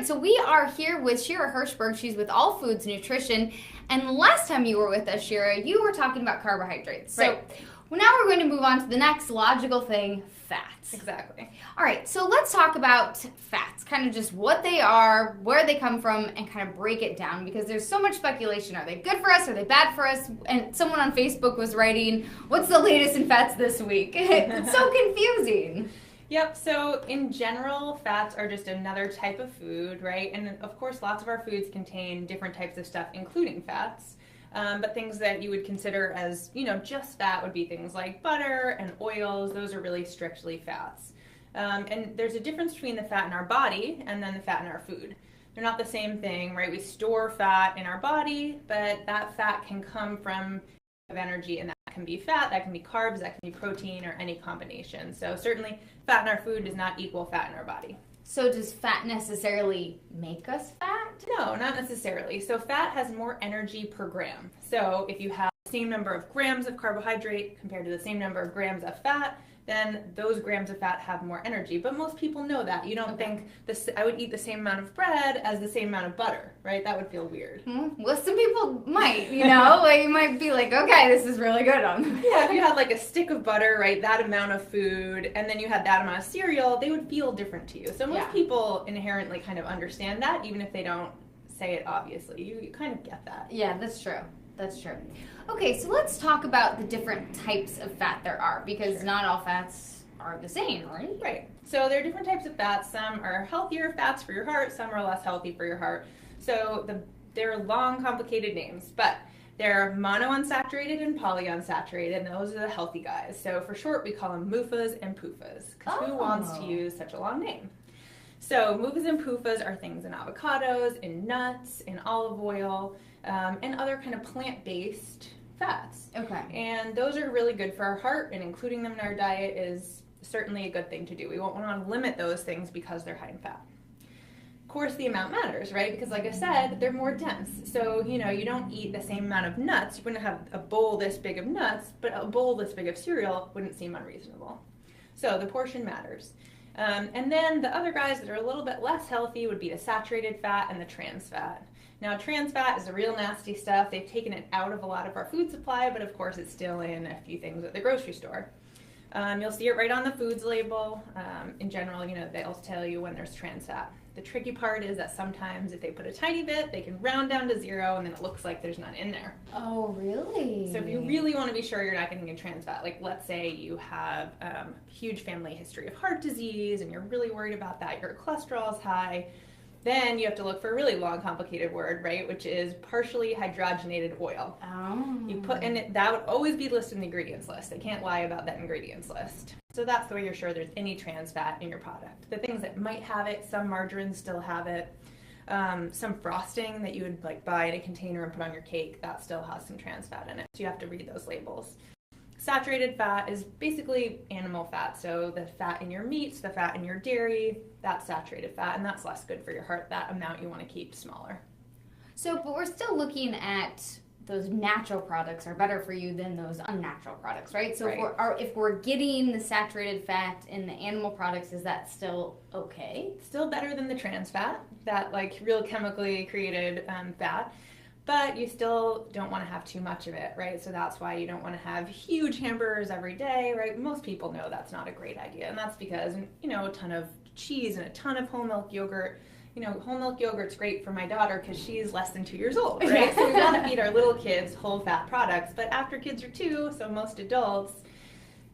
right, so we are here with Shira Hirschberg. She's with All Foods Nutrition. And last time you were with us, Shira, you were talking about carbohydrates. So now we're going to move on to the next logical thing, fats. Exactly. All right, so let's talk about fats, kind of just what they are, where they come from, and kind of break it down because there's so much speculation. Are they good for us? Are they bad for us? And someone on Facebook was writing, what's the latest in fats this week? It's so confusing. Yep, so in general, fats are just another type of food, right? And of course, lots of our foods contain different types of stuff, including fats. But things that you would consider as, just fat would be things like butter and oils. Those are really strictly fats. And there's a difference between the fat in our body and then the fat in our food. They're not the same thing, right? We store fat in our body, but that fat can come from energy, and that can be fat, that can be carbs, that can be protein, or any combination. So certainly fat in our food does not equal fat in our body. So does fat necessarily make us fat? No, not necessarily. So fat has more energy per gram. So if you have the same number of grams of carbohydrate compared to the same number of grams of fat, then those grams of fat have more energy. But most people know that. You don't think I would eat the same amount of bread as the same amount of butter, right? That would feel weird. Well, some people might, like you might be like, okay, this is really good on them. Yeah, if you had like a stick of butter, right, that amount of food, and then you had that amount of cereal, they would feel different to you. So most people inherently kind of understand that, even if they don't say it obviously. You kind of get that. Yeah, that's true. That's true. Okay, so let's talk about the different types of fat there are, because not all fats are the same, right? Right. So there are different types of fats. Some are healthier fats for your heart, some are less healthy for your heart. So they're long, complicated names, but they're monounsaturated and polyunsaturated, and those are the healthy guys. So for short, we call them MUFAs and PUFAs, because who wants to use such a long name? So MUFAs and PUFAs are things in avocados, in nuts, in olive oil, and other kind of plant-based fats. Okay. And those are really good for our heart, and including them in our diet is certainly a good thing to do. We won't want to limit those things because they're high in fat. Of course, the amount matters, right? Because like I said, they're more dense. So, you don't eat the same amount of nuts. You wouldn't have a bowl this big of nuts, but a bowl this big of cereal wouldn't seem unreasonable. So the portion matters. And then the other guys that are a little bit less healthy would be the saturated fat and the trans fat. Now, trans fat is the real nasty stuff. They've taken it out of a lot of our food supply, but of course it's still in a few things at the grocery store. You'll see it right on the foods label. In general, they'll tell you when there's trans fat. The tricky part is that sometimes if they put a tiny bit, they can round down to 0 and then it looks like there's none in there. Oh, really? So if you really want to be sure you're not getting a trans fat, like let's say you have a huge family history of heart disease and you're really worried about that, your cholesterol is high, then you have to look for a really long, complicated word, right, which is partially hydrogenated oil. Oh. You put in it, that would always be listed in the ingredients list. They can't lie about that ingredients list. So that's the way you're sure there's any trans fat in your product. The things that might have it, some margarines still have it. Some frosting that you would buy in a container and put on your cake, that still has some trans fat in it. So you have to read those labels. Saturated fat is basically animal fat, so the fat in your meats, the fat in your dairy, that's saturated fat, and that's less good for your heart. That amount you want to keep smaller. So, but we're still looking at those natural products are better for you than those unnatural products, right? So if we're getting the saturated fat in the animal products, is that still okay? Still better than the trans fat, that real chemically created fat. But you still don't want to have too much of it, right? So that's why you don't want to have huge hamburgers every day, right? Most people know that's not a great idea. And that's because, a ton of cheese and a ton of whole milk yogurt. Whole milk yogurt's great for my daughter because she's less than 2 years old, right? So we want to feed our little kids whole fat products. But after kids are 2, so most adults,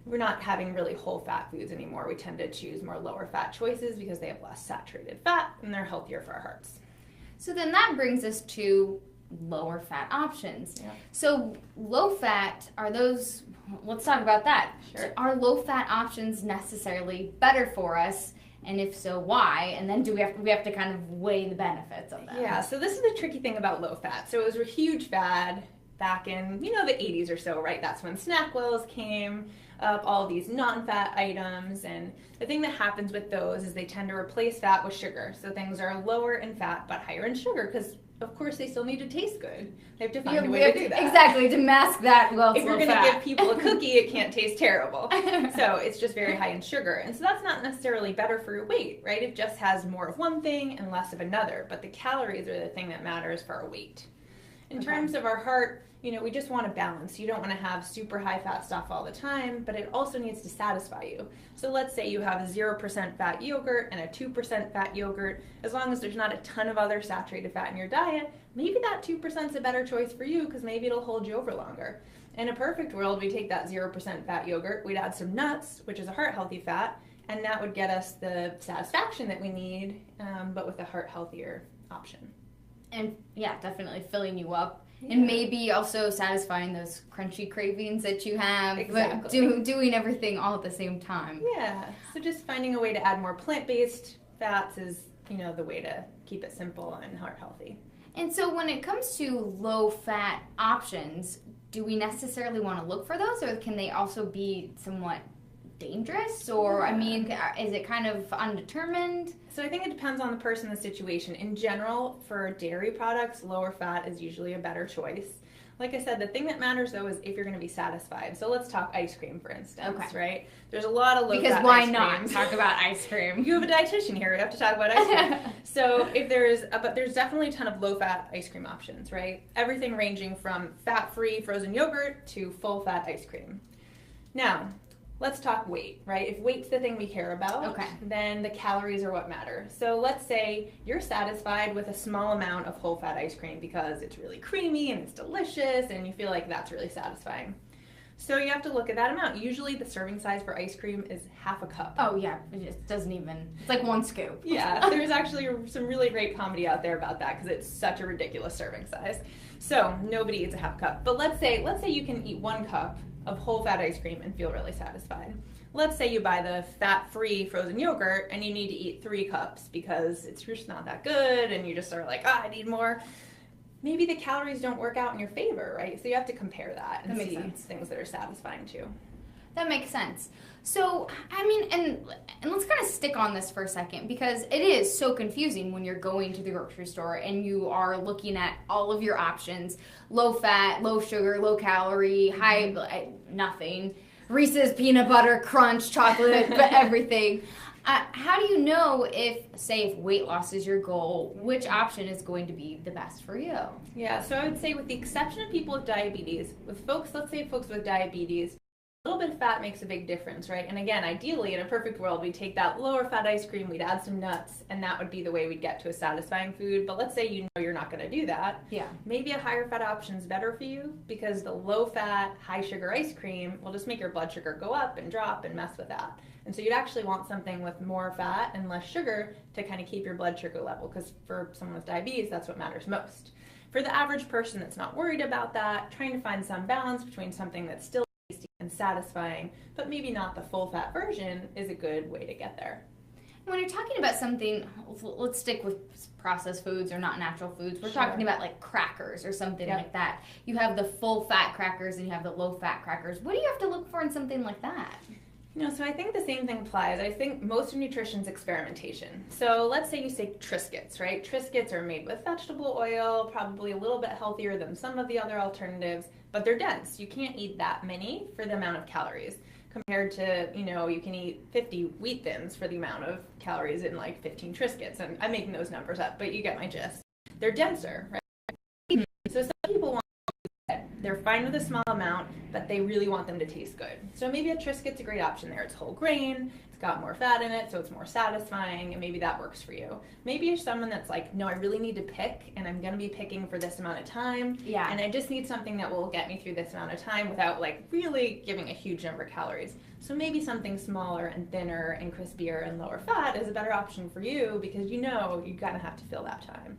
we're not having really whole fat foods anymore. We tend to choose more lower fat choices because they have less saturated fat and they're healthier for our hearts. So then that brings us to lower fat options. Yeah. So low fat, are those, let's talk about that. Sure. Are low fat options necessarily better for us? And if so, why? And then we have to kind of weigh the benefits of that. Yeah, so this is the tricky thing about low fat. So it was a huge fad back in, the 80s or so, right? That's when SnackWells came. up all these non-fat items, and the thing that happens with those is they tend to replace fat with sugar. So things are lower in fat but higher in sugar because, of course, they still need to taste good. They have to find a way to do that. Exactly, to mask that. Well, if you're going to give people a cookie, it can't taste terrible. So it's just very high in sugar. And so that's not necessarily better for your weight, right? It just has more of one thing and less of another. But the calories are the thing that matters for our weight. In terms of our heart, we just want a balance. You don't want to have super high fat stuff all the time, but it also needs to satisfy you. So let's say you have a 0% fat yogurt and a 2% fat yogurt. As long as there's not a ton of other saturated fat in your diet, maybe that 2% is a better choice for you because maybe it'll hold you over longer. In a perfect world, we take that 0% fat yogurt, we'd add some nuts, which is a heart healthy fat, and that would get us the satisfaction that we need, but with a heart healthier option. And yeah, definitely filling you up. Yeah. And maybe also satisfying those crunchy cravings that you have, exactly. But doing everything all at the same time. Yeah, so just finding a way to add more plant-based fats is, the way to keep it simple and heart healthy. And so when it comes to low-fat options, do we necessarily want to look for those, or can they also be somewhat dangerous? Or, is it kind of undetermined? So I think it depends on the person and the situation. In general, for dairy products, lower fat is usually a better choice. Like I said, the thing that matters, though, is if you're going to be satisfied. So let's talk ice cream, for instance, right? There's a lot of low-fat ice cream. Because why not talk about ice cream? You have a dietitian here. We have to talk about ice cream. So but there's definitely a ton of low-fat ice cream options, right? Everything ranging from fat-free frozen yogurt to full-fat ice cream. Now, let's talk weight, right? If weight's the thing we care about, then the calories are what matter. So let's say you're satisfied with a small amount of whole fat ice cream because it's really creamy and it's delicious and you feel like that's really satisfying. So you have to look at that amount. Usually the serving size for ice cream is half a cup. Oh yeah, it just doesn't even, it's like one scoop. Yeah, there's actually some really great comedy out there about that because it's such a ridiculous serving size. So nobody eats a half cup. But let's say you can eat 1 cup of whole fat ice cream and feel really satisfied. Let's say you buy the fat-free frozen yogurt and you need to eat 3 cups because it's just not that good and you just are like, I need more. Maybe the calories don't work out in your favor, right? So you have to compare that and see things that are satisfying too. That makes sense. So, and let's kind of stick on this for a second because it is so confusing when you're going to the grocery store and you are looking at all of your options, low fat, low sugar, low calorie, high, nothing, Reese's peanut butter, crunch, chocolate, everything. How do you know if weight loss is your goal, which option is going to be the best for you? Yeah, so I would say with the exception of people with diabetes, let's say folks with diabetes, a little bit of fat makes a big difference, right? And again, ideally, in a perfect world, we'd take that lower fat ice cream, we'd add some nuts, and that would be the way we'd get to a satisfying food. But let's say you're not going to do that. Yeah. Maybe a higher fat option is better for you because the low fat, high sugar ice cream will just make your blood sugar go up and drop and mess with that. And so you'd actually want something with more fat and less sugar to kind of keep your blood sugar level because for someone with diabetes, that's what matters most. For the average person that's not worried about that, trying to find some balance between something that's still tasty and satisfying, but maybe not the full fat version is a good way to get there. When you're talking about something, let's stick with processed foods or not natural foods. We're talking about like crackers or something like that. You have the full fat crackers and you have the low fat crackers. What do you have to look for in something like that? So I think the same thing applies. I think most of nutrition's experimentation. So let's say you say Triscuits, right? Triscuits are made with vegetable oil, probably a little bit healthier than some of the other alternatives, but they're dense. You can't eat that many for the amount of calories compared to, you can eat 50 wheat thins for the amount of calories in like 15 Triscuits. And I'm making those numbers up, but you get my gist. They're denser, right? So some people want they're fine with a small amount, but they really want them to taste good. So maybe a Triscuit's a great option there. It's whole grain, it's got more fat in it, so it's more satisfying, and maybe that works for you. Maybe you're someone that's like, no, I really need to pick, and I'm going to be picking for this amount of time, and I just need something that will get me through this amount of time without like really giving a huge number of calories. So maybe something smaller and thinner and crispier and lower fat is a better option for you because you're going to have to fill that time.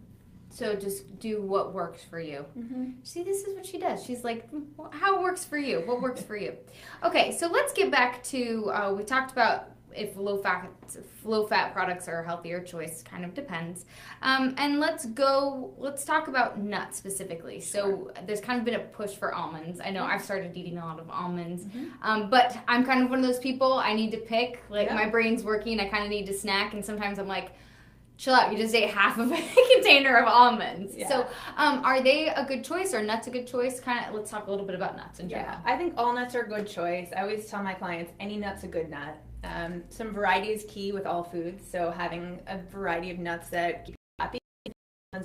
So just do what works for you. Mm-hmm. See, this is what she does. She's like, how works for you? What works for you? Okay, so let's get back to, we talked about if low fat products are a healthier choice, kind of depends. And let's talk about nuts specifically. So there's kind of been a push for almonds. I know I've started eating a lot of almonds, but I'm kind of one of those people, I need to pick, like my brain's working, I kind of need to snack, and sometimes I'm like, chill out, you just ate half of a container of almonds. Yeah. So are they a good choice, or nuts a good choice? Let's talk a little bit about nuts in general. Yeah, I think all nuts are a good choice. I always tell my clients, any nut's a good nut. Some variety is key with all foods, so having a variety of nuts that keep you happy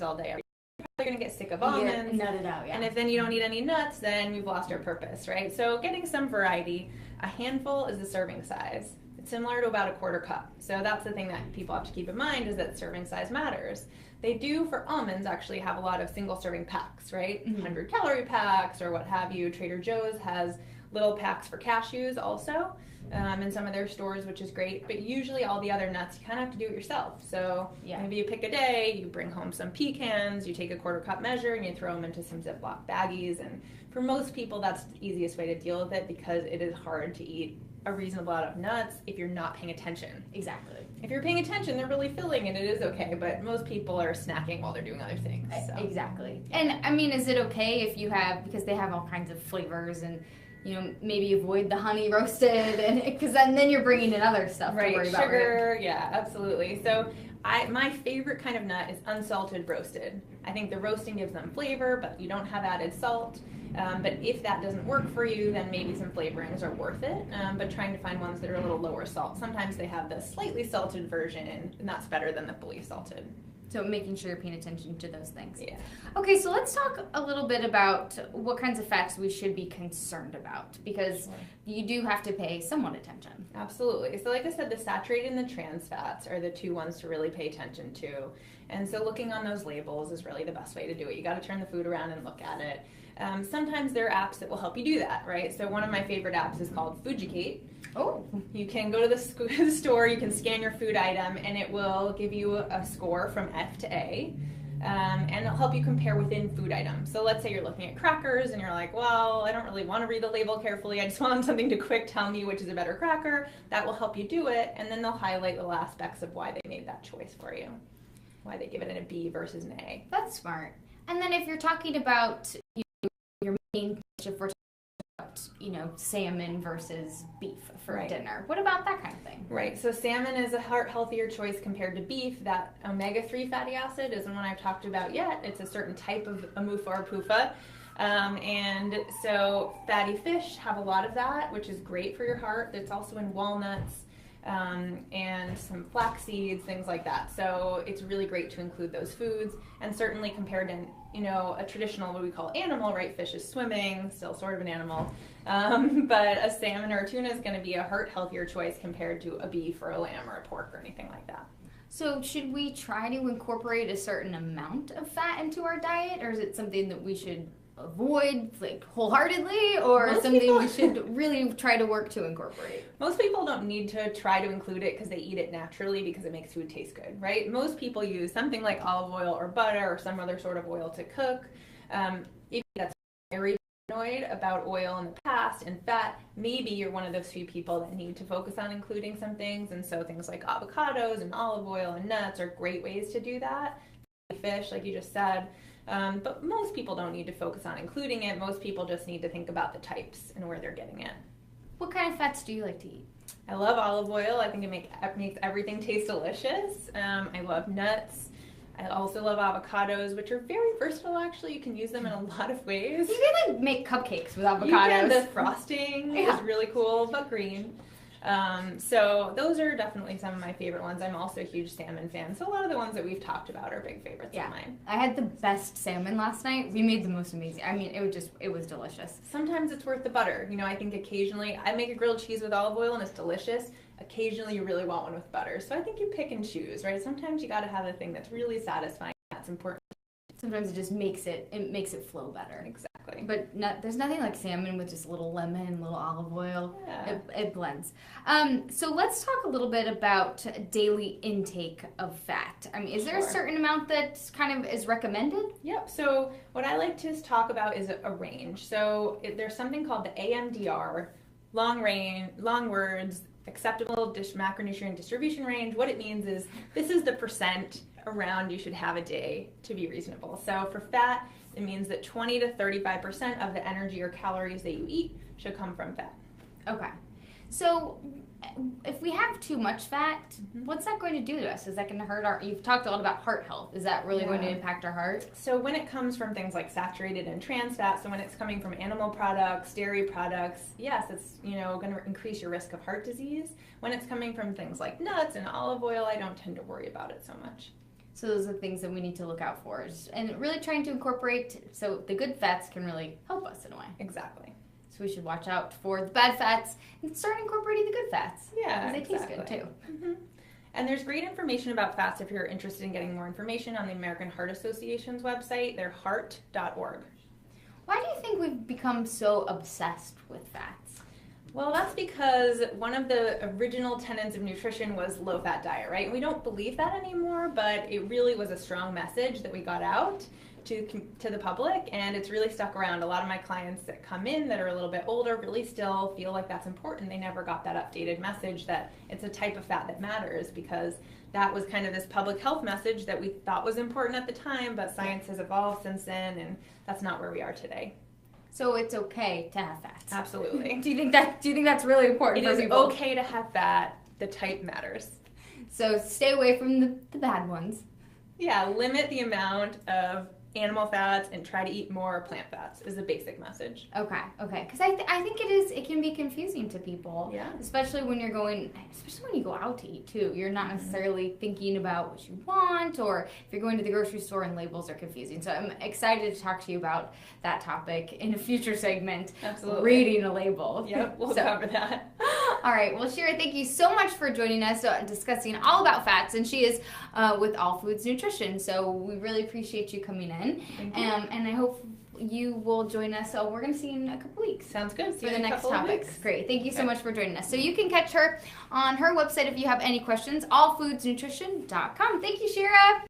all day. You're probably going to get sick of almonds. Nut it out, yeah. And if then you don't eat any nuts, then we've lost our purpose, right? So getting some variety. A handful is the serving size. It's similar to about a quarter cup. So that's the thing that people have to keep in mind, is that serving size matters. They do, for almonds, actually have a lot of single serving packs, right? 100 calorie packs or what have you. Trader Joe's has little packs for cashews also. In some of their stores, which is great, but usually all the other nuts, you kind of have to do it yourself. So maybe you pick a day, you bring home some pecans, you take a quarter cup measure and you throw them into some Ziploc baggies, and for most people that's the easiest way to deal with it, because it is hard to eat a reasonable amount of nuts if you're not paying attention. Exactly. If you're paying attention, they're really filling and it is okay, but most people are snacking while they're doing other things. So. Exactly. And I mean, is it okay if you have, because they have all kinds of flavors, and maybe avoid the honey roasted, and because then you're bringing in other stuff to worry about. Sugar, yeah, absolutely. So my favorite kind of nut is unsalted roasted. I think the roasting gives them flavor, but you don't have added salt. But if that doesn't work for you, then maybe some flavorings are worth it. But trying to find ones that are a little lower salt. Sometimes they have the slightly salted version, and that's better than the fully salted. So making sure you're paying attention to those things. Yeah. Okay, so let's talk a little bit about what kinds of fats we should be concerned about, because you do have to pay somewhat attention. Absolutely. So like I said, the saturated and the trans fats are the two ones to really pay attention to. And so looking on those labels is really the best way to do it. You got to turn the food around and look at it. Sometimes there are apps that will help you do that, right? So one of my favorite apps is called Fujicate. Oh. You can go to the store, you can scan your food item, and it will give you a score from F to A. And it'll help you compare within food items. So let's say you're looking at crackers and you're like, well, I don't really want to read the label carefully. I just want something to quick tell me which is a better cracker. That will help you do it. And then they'll highlight little aspects of why they made that choice for you, why they give it a B versus an A. That's smart. And then if you're talking about your main dish, if we're talking about, salmon versus beef for dinner, what about that kind of thing? Right, so salmon is a healthier choice compared to beef. That omega-3 fatty acid isn't one I've talked about yet. It's a certain type of amufa or PUFA. And so fatty fish have a lot of that, which is great for your heart. It's also in walnuts. And some flax seeds, things like that. So it's really great to include those foods, and certainly compared to, a traditional, what we call animal, right? Fish is swimming, still sort of an animal. But a salmon or a tuna is going to be a healthier choice compared to a beef or a lamb or a pork or anything like that. So should we try to incorporate a certain amount of fat into our diet, or is it something that we should avoid wholeheartedly, or something we should really try to work to incorporate? Most people don't need to try to include it because they eat it naturally because it makes food taste good, right? Most people use something like olive oil or butter or some other sort of oil to cook. If that's very paranoid about oil in the past and fat, maybe you're one of those few people that need to focus on including some things, and so things like avocados and olive oil and nuts are great ways to do that. Fish, like you just said. But most people don't need to focus on including it. Most people just need to think about the types and where they're getting it. What kind of fats do you like to eat? I love olive oil. I think it makes everything taste delicious. I love nuts. I also love avocados, which are very versatile, actually. You can use them in a lot of ways. You can make cupcakes with avocados. You can. The frosting is really cool, but green. So those are definitely some of my favorite ones. I'm also a huge salmon fan, so a lot of the ones that we've talked about are big favorites of mine. I had the best salmon last night. We made the most amazing. I mean, it was delicious. Sometimes it's worth the butter. I think occasionally I make a grilled cheese with olive oil and it's delicious. Occasionally you really want one with butter. So I think you pick and choose, right? Sometimes you got to have a thing that's really satisfying. That's important. Sometimes it just makes it flow better. Exactly. But there's nothing like salmon with just a little lemon, a little olive oil. Yeah. It blends. So let's talk a little bit about daily intake of fat. I mean, is there a certain amount that kind of is recommended? Yep. So what I like to talk about is a range. So there's something called the AMDR, long words, acceptable macronutrient distribution range, what it means is this is the percent around you should have a day to be reasonable. So for fat, it means that 20 to 35% of the energy or calories that you eat should come from fat. Okay. So if we have too much fat, what's that going to do to us? Is that going to hurt you've talked a lot about heart health. Is that really going to impact our heart? So when it comes from things like saturated and trans fat, so when it's coming from animal products, dairy products, yes, it's, going to increase your risk of heart disease. When it's coming from things like nuts and olive oil, I don't tend to worry about it so much. So those are things that we need to look out for, and really trying to incorporate so the good fats can really help us in a way. Exactly. So we should watch out for the bad fats and start incorporating the good fats. Yeah, because they taste good too. Mm-hmm. And there's great information about fats if you're interested in getting more information on the American Heart Association's website. They're heart.org. Why do you think we've become so obsessed with fats? Well, that's because one of the original tenets of nutrition was low-fat diet, right? We don't believe that anymore, but it really was a strong message that we got out to the public, and it's really stuck around. A lot of my clients that come in that are a little bit older really still feel like that's important. They never got that updated message that it's a type of fat that matters, because that was kind of this public health message that we thought was important at the time, but science has evolved since then, and that's not where we are today. So it's okay to have fats. Absolutely. Do you think that's really important for people? It is okay to have fat. The type matters. So stay away from the bad ones. Yeah, limit the amount of animal fats and try to eat more plant fats is the basic message. Okay. Because I think it can be confusing to people. Yeah. Especially when you go out to eat too. You're not necessarily thinking about what you want, or if you're going to the grocery store and labels are confusing. So I'm excited to talk to you about that topic in a future segment. Absolutely. Reading a label. Yep, we'll cover that. All right. Well, Shira, thank you so much for joining us discussing all about fats. And she is with All Foods Nutrition. So we really appreciate you coming in. Thank you. And I hope you will join us. So we're going to see you in a couple weeks. Sounds good. For the next topics. Great. Thank you so much for joining us. So you can catch her on her website if you have any questions, allfoodsnutrition.com. Thank you, Shira.